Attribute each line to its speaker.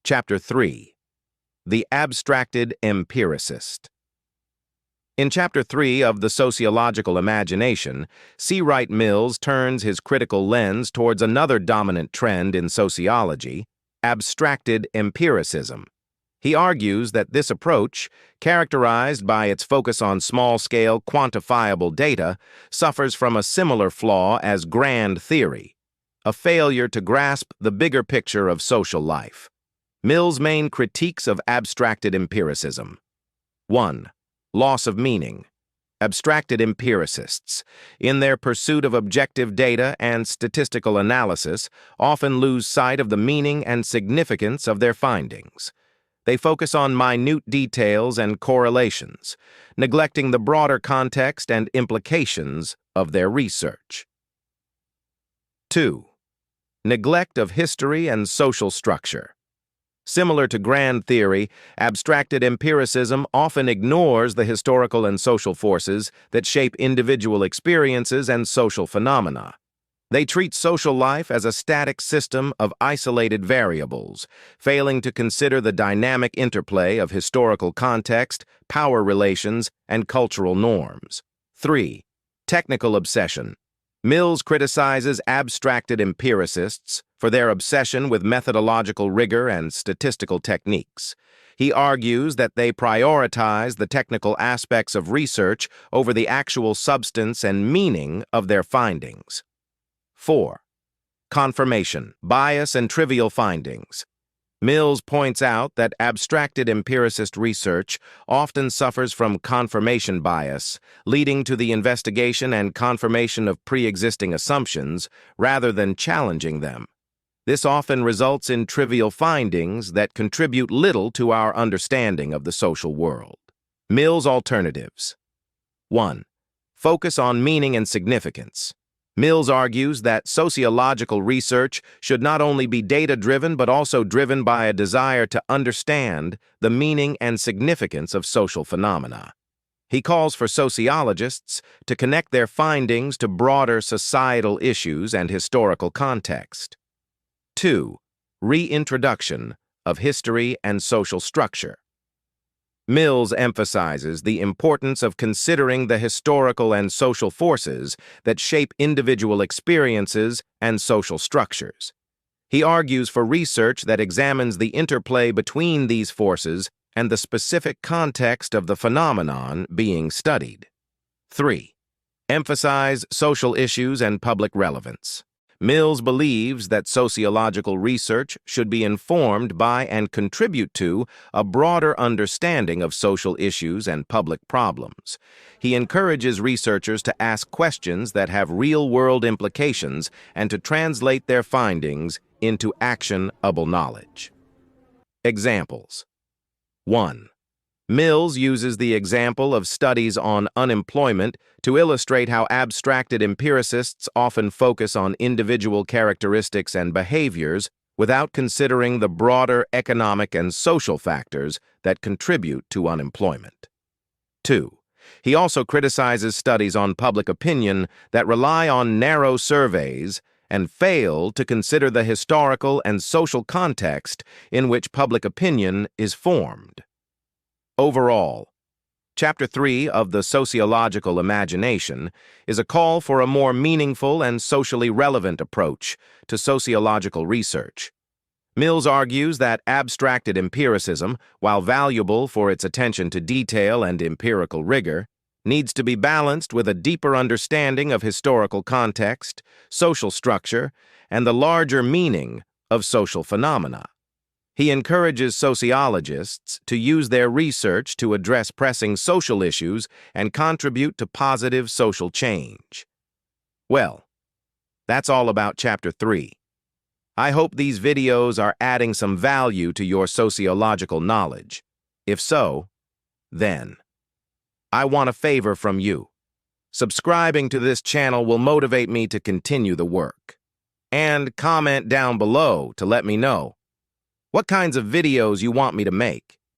Speaker 1: Chapter 3. The Abstracted Empiricist. In Chapter 3 of the Sociological Imagination, Wright Mills turns his critical lens towards another dominant trend in sociology, abstracted empiricism. He argues that this approach, characterized by its focus on small-scale, quantifiable data, suffers from a similar flaw as grand theory, a failure to grasp the bigger picture of social life. Mills' main critiques of abstracted empiricism. 1. Loss of meaning. Abstracted empiricists, in their pursuit of objective data and statistical analysis, often lose sight of the meaning and significance of their findings. They focus on minute details and correlations, neglecting the broader context and implications of their research. 2. Neglect of history and social structure. Similar to grand theory, abstracted empiricism often ignores the historical and social forces that shape individual experiences and social phenomena. They treat social life as a static system of isolated variables, failing to consider the dynamic interplay of historical context, power relations, and cultural norms. 3. Technical obsession. Mills criticizes abstracted empiricists for their obsession with methodological rigor and statistical techniques. He argues that they prioritize the technical aspects of research over the actual substance and meaning of their findings. 4. Confirmation, bias, and trivial findings. Mills points out that abstracted empiricist research often suffers from confirmation bias, leading to the investigation and confirmation of pre-existing assumptions rather than challenging them. This often results in trivial findings that contribute little to our understanding of the social world. Mills' alternatives. 1. Focus on meaning and significance. Mills argues that sociological research should not only be data-driven but also driven by a desire to understand the meaning and significance of social phenomena. He calls for sociologists to connect their findings to broader societal issues and historical context. 2. Reintroduction of history and social structure. Mills emphasizes the importance of considering the historical and social forces that shape individual experiences and social structures. He argues for research that examines the interplay between these forces and the specific context of the phenomenon being studied. 3. Emphasize social issues and public relevance. Mills believes that sociological research should be informed by and contribute to a broader understanding of social issues and public problems. He encourages researchers to ask questions that have real-world implications and to translate their findings into actionable knowledge. Examples. 1. Mills uses the example of studies on unemployment to illustrate how abstracted empiricists often focus on individual characteristics and behaviors without considering the broader economic and social factors that contribute to unemployment. 2. He also criticizes studies on public opinion that rely on narrow surveys and fail to consider the historical and social context in which public opinion is formed. Overall, Chapter 3 of the Sociological Imagination is a call for a more meaningful and socially relevant approach to sociological research. Mills argues that abstracted empiricism, while valuable for its attention to detail and empirical rigor, needs to be balanced with a deeper understanding of historical context, social structure, and the larger meaning of social phenomena. He encourages sociologists to use their research to address pressing social issues and contribute to positive social change. Well, that's all about Chapter 3. I hope these videos are adding some value to your sociological knowledge. If so, then I want a favor from you. Subscribing to this channel will motivate me to continue the work. And comment down below to let me know what kinds of videos you want me to make.